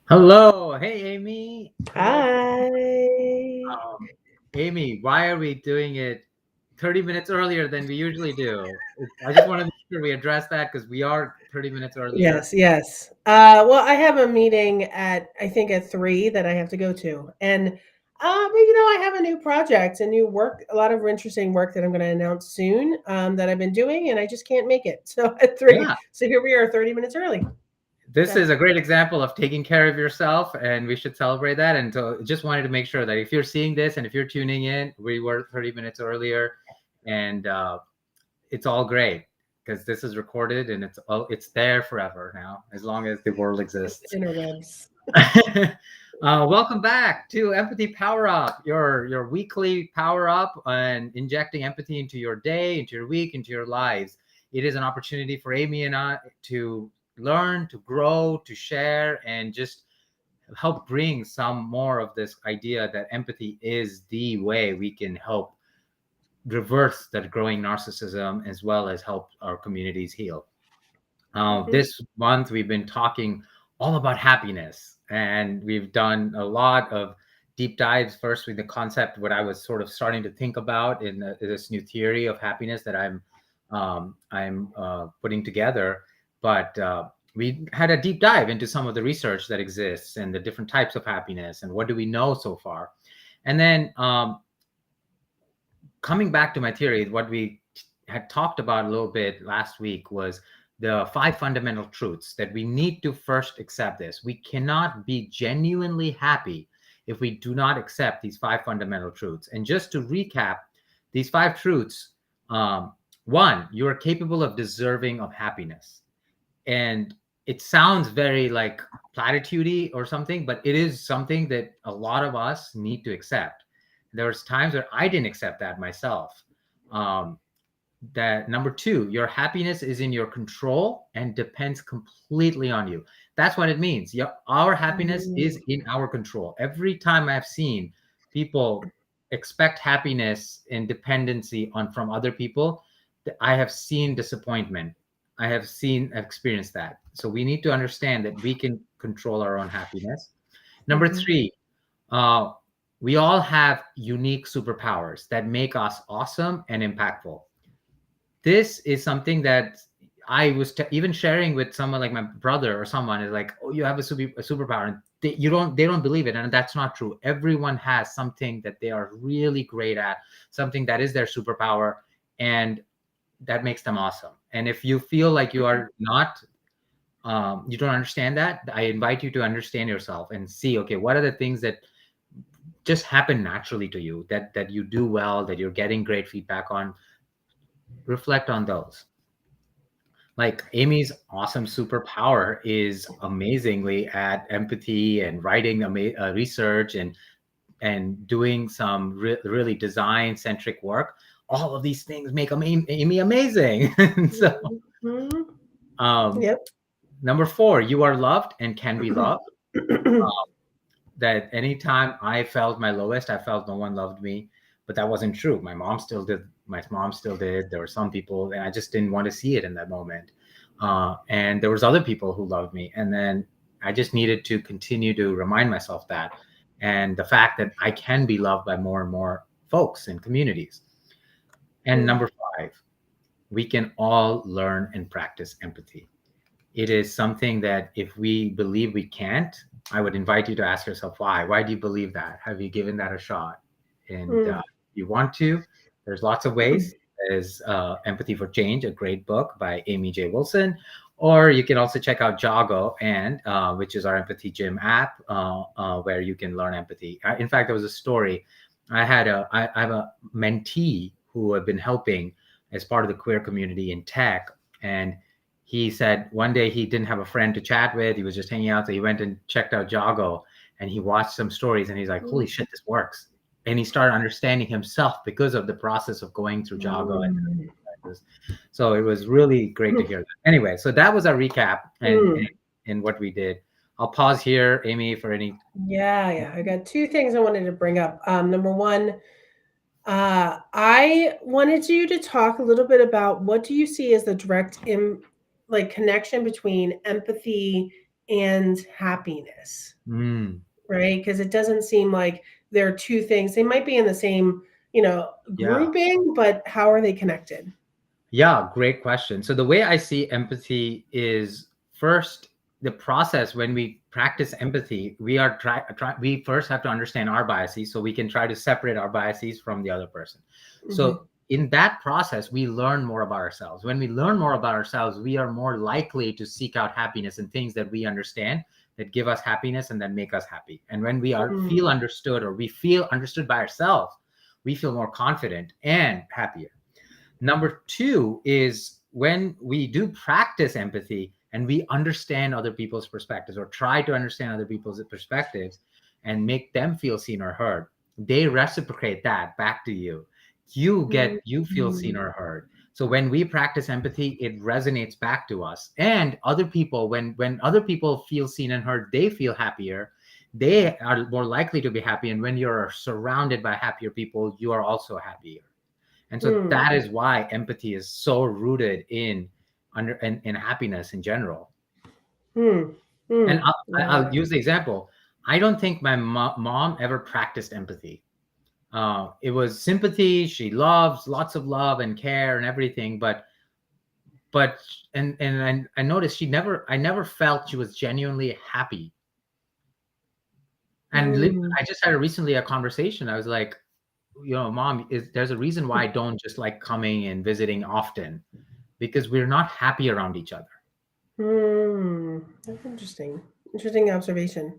Hello. Hey, Amy. Hello. Hi. Um, Amy, why are we doing it 30 minutes earlier than we usually do? I just want to make sure we address that because we are 30 minutes earlier. Yes. Well, I have a meeting at I think at 3 that I have to go to, and but I have a new project, a new work, a lot of interesting work that I'm going to announce soon that I've been doing, and I just can't make it. So at 3, Yeah, so here we are, 30 minutes early. this So is a great example of taking care of yourself, and we should celebrate that. And so just wanted to make sure that if you're seeing this and if you're tuning in, we were 30 minutes earlier, and it's all great because this is recorded and it's there forever now, as long as the world exists. interwebs. Welcome back to Empathy Power Up, your weekly power up and injecting empathy into your day, into your week, into your lives. It is an opportunity for Amy and I to learn, to grow, to share, and just help bring some more of this idea that empathy is the way we can help reverse that growing narcissism as well as help our communities heal. Mhm. This month, we've been talking all about happiness, and we've done a lot of deep dives. First, with the concept, what I was sort of starting to think about in this new theory of happiness that I'm putting together. But we had a deep dive into some of the research that exists and the different types of happiness and what do we know so far. And then coming back to my theory, what we had talked about a little bit last week was the five fundamental truths that we need to first accept this. We cannot be genuinely happy if we do not accept these five fundamental truths. And just to recap, these five truths, one, you are capable of deserving of happiness. And it sounds very like platitudey or something, but it is something that a lot of us need to accept. There's times where I didn't accept that myself. Um, that number two, your happiness is in your control and depends completely on you. That's what it means. Our happiness is Mm. in our control. Every time I've seen people expect happiness and dependency on from other people, I have seen disappointment. I've experienced that. So we need to understand that we can control our own happiness. Number Mhm. three, uh, we all have unique superpowers that make us awesome and impactful. This is something that I was even sharing with someone like my brother or someone is like, oh, you have a superpower, and they don't believe it, and that's not true. Everyone has something that they are really great at, something that is their superpower, and that makes them awesome. And if you feel like you are not, you don't understand that, I invite you to understand yourself and see, okay, what are the things that just happen naturally to you that you do well, that you're getting great feedback on. Reflect on those. Like Amy's awesome superpower is amazingly at empathy and writing research and doing some really design centric work. All of these things make Amy amazing. So, Mhm. um, Yep. number four, you are loved and can be loved. That anytime I felt my lowest, I felt no one loved me, but that wasn't true. My mom still did. My mom still did. There were some people, and I just didn't want to see it in that moment. And there was other people who loved me, and then I just needed to continue to remind myself that, and the fact that I can be loved by more and more folks and communities. And Mm. number five, we can all learn and practice empathy. It is something that if we believe we can't, I would invite you to ask yourself why. Why do you believe that? Have you given that a shot? And Mm. if you want to, there's lots of ways. There's Empathy for Change, a great book by Amy J. Wilson. Or you can also check out Jago, and which is our Empathy Gym app, where you can learn empathy. In fact, there was a story. I have a mentee who I've been helping as part of the queer community in tech, and he said one day he didn't have a friend to chat with. He was just hanging out. So he went and checked out Jago, and he watched some stories, and he's like, holy shit, this works. And he started understanding himself because of the process of going through Jago. Mm. So it was really great to hear that. Anyway, so that was our recap Mm. and what we did. I'll pause here, Amy, for any. Yeah. I got two things I wanted to bring up. Number one, I wanted you to talk a little bit about what do you see as the direct like connection between empathy and happiness, Mm, right? Because it doesn't seem like there are two things. They might be in the same, yeah. grouping, but how are they connected? Yeah, great question. So the way I see empathy is first the process when we practice empathy, we first have to understand our biases so we can try to separate our biases from the other person. Hmm. So in that process, we learn more about ourselves. When we learn more about ourselves, we are more likely to seek out happiness in things that we understand that give us happiness and that make us happy. And when we are feel Mm. understood or we feel understood by ourselves, we feel more confident and happier. Number two is when we do practice empathy and we understand other people's perspectives or try to understand other people's perspectives and make them feel seen or heard, they reciprocate that back to you. You feel seen Mhm. or heard. So when we practice empathy, it resonates back to us. And other people, when other people feel seen and heard, they feel happier. They are more likely to be happy. And when you're surrounded by happier people, you are also happier. And so Mm. that is why empathy is so rooted in happiness in general. Mm. And Mm. I'll Yeah. use the example. I don't think my mom ever practiced empathy. It was sympathy. She loves lots of love and care and everything, but I noticed I never felt she was genuinely happy. And Mm. I just had recently a conversation. I was like, mom, there's a reason why I don't just like coming and visiting often, because we're not happy around each other. Mm. That's interesting. Interesting observation.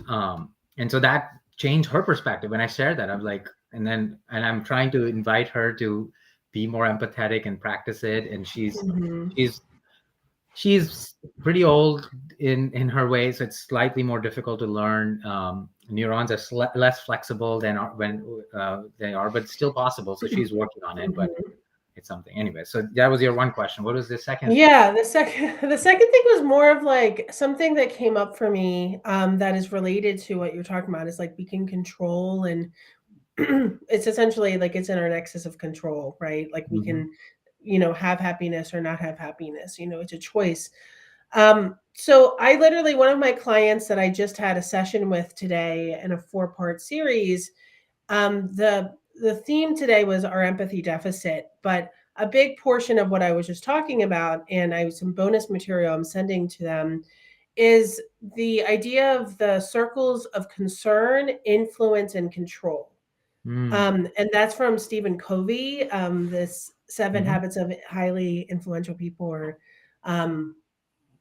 And so that changed her perspective when I shared that. I'm like, and I'm trying to invite her to be more empathetic and practice it. And Hmm. she's she's pretty old in her way, so it's slightly more difficult to learn. Neurons are less flexible when they are, but still possible. So she's working on it, but Hmm. it's something anyway. So that was your one question. What was the second? Yeah, the second thing was more of like something that came up for me, that is related to what you're talking about, is like we can control, and it's essentially like it's in our nexus of control, right? Like we Mm-hmm. can, have happiness or not have happiness. It's a choice. So I literally, one of my clients that I just had a session with today in a 4-part series, the theme today was our empathy deficit, but a big portion of what I was just talking about, and I some bonus material I'm sending to them, is the idea of the circles of concern, influence, and control. Mm. And that's from Stephen Covey, this Seven Mm-hmm. Habits of Highly Influential People, or um,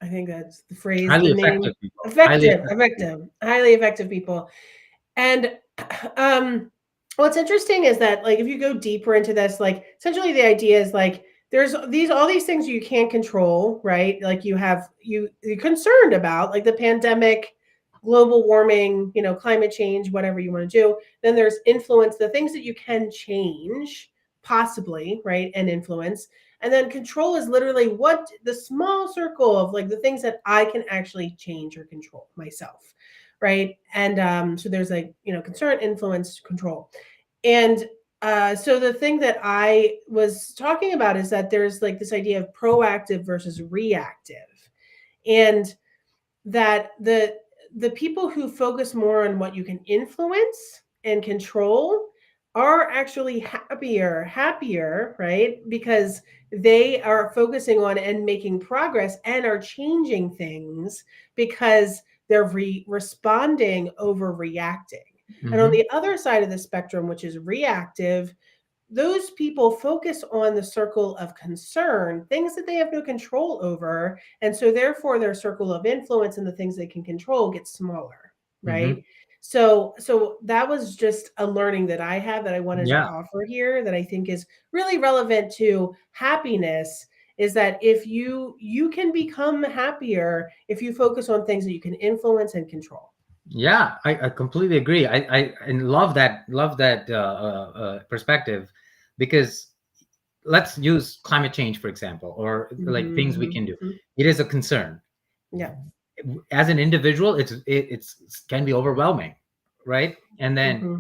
I think that's the phrase, Highly the name. effective people. Highly Effective, effective people. effective, highly effective people. And um, what's interesting is that, like, if you go deeper into this, like, essentially the idea is like there's all these things you can't control, right? Like you're concerned about, like the pandemic, global warming, climate change, whatever you want to do. Then there's influence, the things that you can change, possibly, right, and influence. And then control is literally what the small circle of like the things that I can actually change or control myself, right? And so there's like, concern, influence, control. And so the thing that I was talking about is that there's like this idea of proactive versus reactive, and that the people who focus more on what you can influence and control are actually happier, right? Because they are focusing on and making progress and are changing things because they're responding over reacting. And on Mm-hmm. the other side of the spectrum, which is reactive, those people focus on the circle of concern, things that they have no control over. And so, therefore, their circle of influence and the things they can control gets smaller, Mm-hmm. right? So that was just a learning that I had that I wanted to Yeah. offer here, that I think is really relevant to happiness. Is that if you can become happier if you focus on things that you can influence and control. Yeah, I completely agree. I and love that perspective, because let's use climate change for example, or like things we can do. Hmm. It is a concern. Yeah. As an individual, it's can be overwhelming, right? And then Hmm.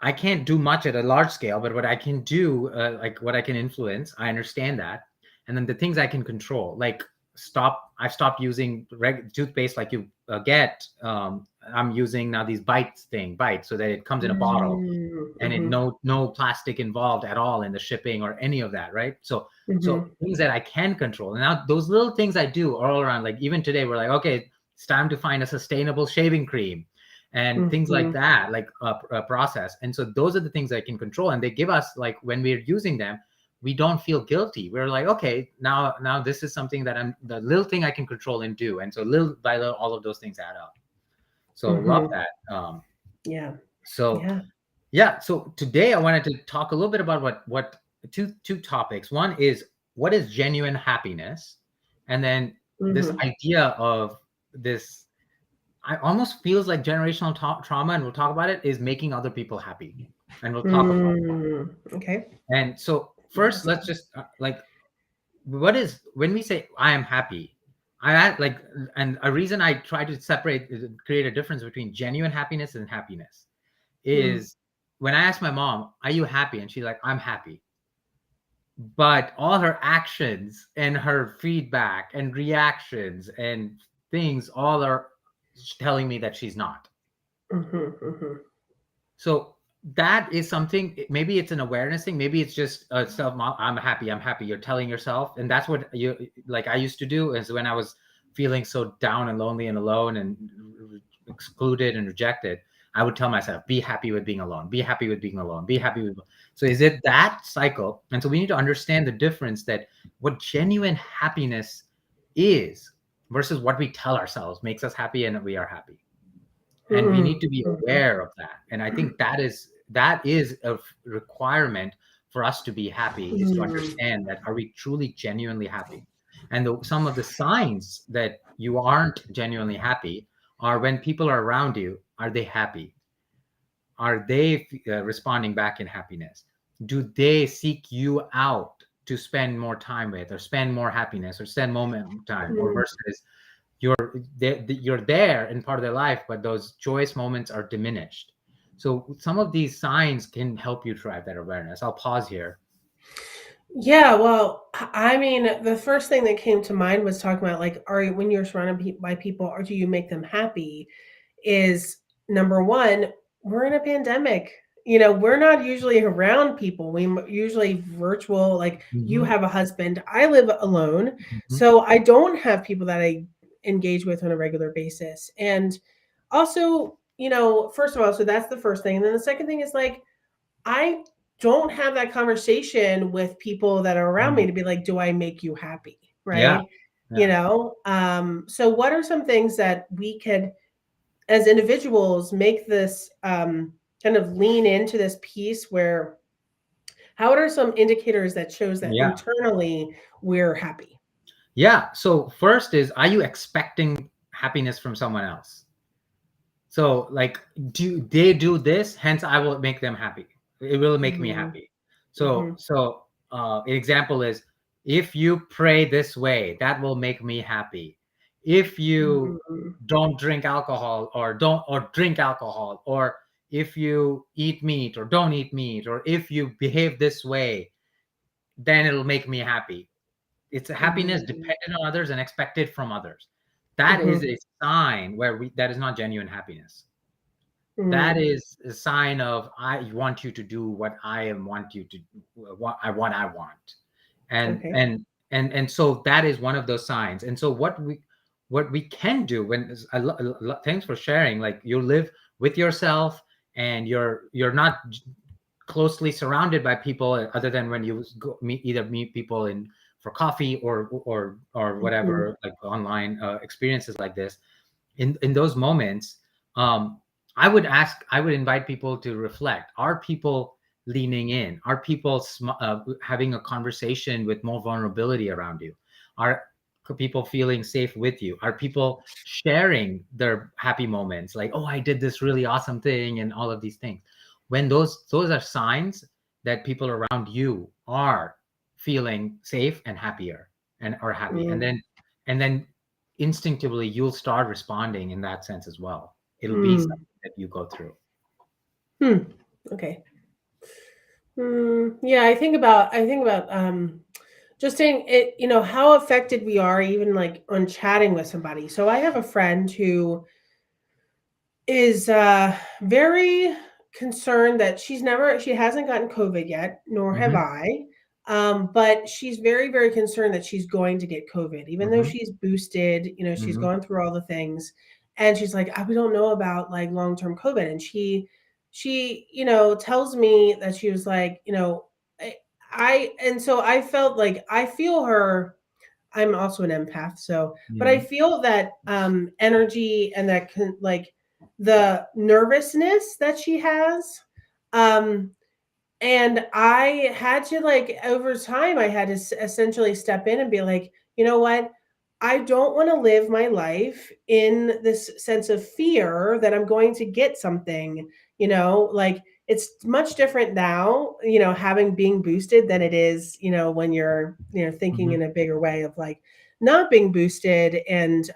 I can't do much at a large scale, but what I can do, like what I can influence, I understand that. And then the things I can control, like I've stopped using toothpaste like you get. I'm using now these bites, so that it comes in a bottle, and it Mm-hmm. no plastic involved at all in the shipping or any of that, right? So Mm-hmm. things that I can control. And now those little things I do are all around. Like even today, we're like, okay, it's time to find a sustainable shaving cream and things like Mm-hmm. that, like a process. And so those are the things I can control. And they give us, like, when we're using them, we don't feel guilty. We're like, okay, now this is something that I'm the little thing I can control and do. And so little by little, all of those things add up. So love Mm-hmm. that. Yeah. So Yeah. yeah, so today I wanted to talk a little bit about what two topics. One is, what is genuine happiness, and then this Mm-hmm. idea of this. I almost feels like generational trauma, and we'll talk about it. Is making other people happy, and we'll talk about Okay. it. And so first, let's just like, what is, when we say I am happy, like, and a reason I try to create a difference between genuine happiness and happiness Mm. is, when I ask my mom, "Are you happy?" and she's like, "I'm happy," but all her actions and her feedback and reactions and things all are telling me that she's not. Mm-hmm. Mm-hmm. So that is something. Maybe it's an awareness thing. Maybe it's just a self. I'm happy. I'm happy. You're telling yourself, and that's what you like. I used to do is when I was feeling so down and lonely and alone and excluded and rejected. I would tell myself, "Be happy with being alone. Be happy with being alone. Be happy with." So is it that cycle? And so we need to understand the difference, that what genuine happiness is versus what we tell ourselves makes us happy and we are happy, and we need to be Mm-hmm. aware of that. And I think that is a requirement for us to be happy, is to Mm-hmm. understand that, are we truly genuinely happy? And some of the signs that you aren't genuinely happy are, when people are around you, are they happy? Are they responding back in happiness? Do they seek you out to spend more time with, or spend more happiness, or spend moment time, or versus you're there in part of their life, but those joyous moments are diminished. So some of these signs can help you drive that awareness. I'll pause here. Yeah, well, I mean, the first thing that came to mind was talking about, like, are you, when you're surrounded by people, or do you make them happy? Is number one, we're in a pandemic. We're not usually around people. Usually virtual. Like, you Hmm. have a husband, I live alone, Hmm. so I don't have people that I engage with on a regular basis. And also, first of all, so that's the first thing. And then the second thing is, like, I don't have that conversation with people that are around me to be like, "Do I make you happy?" Yeah. Right? Yeah. So what are some things that we could, as individuals, make this kind of lean into this piece where, how are some indicators that shows that Yeah. internally we're happy? Yeah. So first is, are you expecting happiness from someone else? So, like, do they do this? Hence, I will make them happy. It will make me Mm-hmm. happy. So, Mm-hmm. an example is, if you pray this way, that will make me happy. If you Mm-hmm. don't drink alcohol, or drink alcohol, or if you eat meat or don't eat meat, or if you behave this way, then it'll make me happy. It's a happiness Mm-hmm. dependent on others and expected from others. That is Mm-hmm. a sign where that is not genuine happiness. That Mm-hmm. is a sign of, I want you to do what want you to, what I want. and Okay. and and so that is one of those signs. And so what we can do, thanks for sharing, like, you live with yourself, and you're not closely surrounded by people, other than when you meet people in for coffee, or Mm-hmm. whatever, like online experiences like this. In those moments, um I would invite people to reflect. Are people leaning in? Are people having a conversation with more vulnerability around you? Are people feeling safe with you? Are people sharing their happy moments, like, "Oh, I did this really awesome thing," and all of these things? When those are signs that people around you are feeling safe and happier, and are happy. And then instinctively you'll start responding in that sense as well. It'll be Mm-hmm. something that you go through. Hmm. Okay. Yeah, I think about just saying it, how affected we are even like on chatting with somebody. So I have a friend who is very concerned that she hasn't gotten COVID yet, nor have Hmm. I. But she's very, very concerned that she's going to get COVID, even though Hmm. she's boosted, she's Hmm. gone through all the things. And she's like, we don't know about like long-term COVID. And she tells me that she was like, I, and so I felt like I feel her. I'm also an empath, so but I Hmm. feel that energy and that like the nervousness that she has. Um, and I had to like over time, I had to essentially step in and be like, you know what? I don't want to live my life in this sense of fear that I'm going to get something, like it's much different now, having being boosted than it is, when you're, thinking Hmm. in a bigger way of like not being boosted and,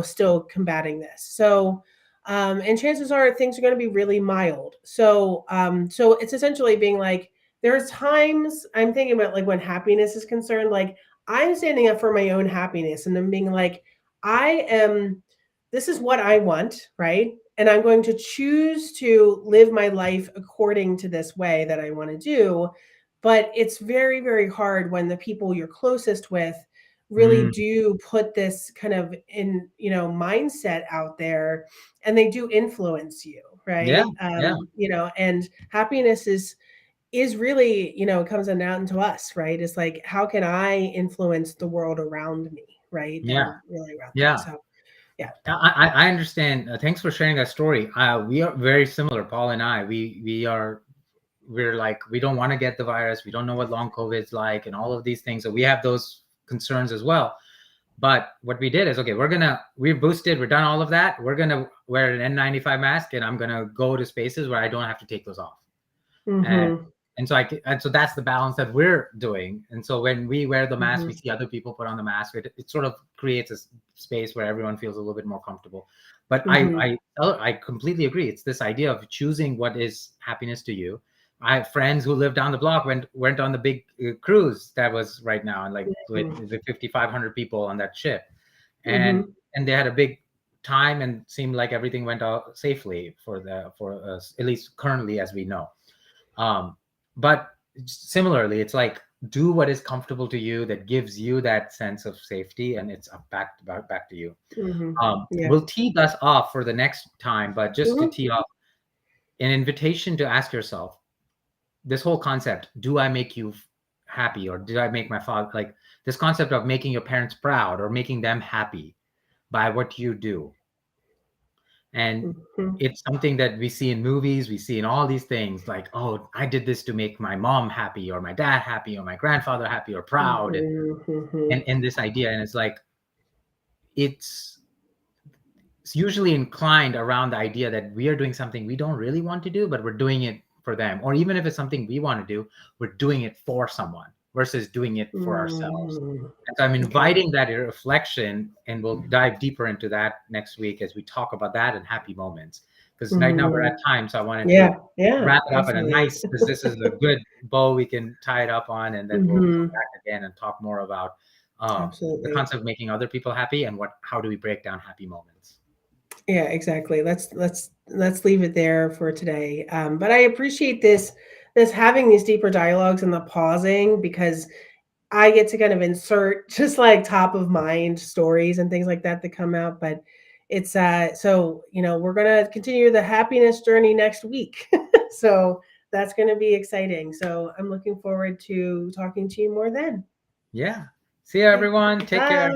still combating this. So, and chances are things are going to be really mild. So it's essentially being like, there's times I'm thinking about like when happiness is concerned, like I'm standing up for my own happiness and then being like, I am, this is what I want, right? And I'm going to choose to live my life according to this way that I want to do. But it's very, very hard when the people you're closest with really Mm. do put this kind of in, mindset out there, and they do influence you, Yeah, right? yeah, And happiness is really, it comes down to us, right? It's like, how can I influence the world around me, right? That yeah, are really around me. yeah. So, yeah. I understand. Thanks for sharing that story. We are very similar, Paul and I. We're like, we don't want to get the virus. We don't know what long COVID is like, and all of these things. So we have those concerns as well. But what we did is, okay, we're boosted. We're done all of that. We're gonna wear an N95 mask, and I'm gonna go to spaces where I don't have to take those off. and Mm-hmm. and so that's the balance that we're doing. And so when we wear the mask, we Mm-hmm. see other people put on the mask. It sort of creates a space where everyone feels a little bit more comfortable. But Mm-hmm. I completely agree. It's this idea of choosing what is happiness to you. I have friends who live down the block went on the big cruise that was right now, and like with the 5,500 people on that ship, and Mm-hmm. and they had a big time and seemed like everything went out safely for us, at least currently as we know. But similarly, it's like, do what is comfortable to you, that gives you that sense of safety, and it's back to you. Mm-hmm. Yeah. We'll tee us off for the next time, but just to Mm-hmm. tee off, an invitation to ask yourself this whole concept: do I make you happy, or did I make my father, like this concept of making your parents proud or making them happy by what you do. And Mm-hmm. it's something that we see in movies, we see in all these things, like, oh, I did this to make my mom happy, or my dad happy, or my grandfather happy, or proud. Mm-hmm. And this idea, and it's like, it's it's usually inclined around the idea that we are doing something we don't really want to do, but we're doing it for them. Or even if it's something we want to do, we're doing it for someone versus doing it for ourselves. Mm-hmm. And so I'm Okay. inviting that reflection, and we'll dive deeper into that next week as we talk about that and happy moments. Because right now we're Mm-hmm. at time, so I wanted Yeah. to Yeah. wrap it up in a Absolutely. nice, because this is a good bow we can tie it up on, and then we'll come Mm-hmm. back again and talk more about the Absolutely. concept of making other people happy, and how do we break down happy moments. Yeah, exactly. Let's leave it there for today. But I appreciate this having these deeper dialogues and the pausing, because I get to kind of insert just like top of mind stories and things like that come out. But it's so we're gonna continue the happiness journey next week. So that's gonna be exciting. So I'm looking forward to talking to you more then. Yeah. See you, Okay. everyone. Take care. Bye.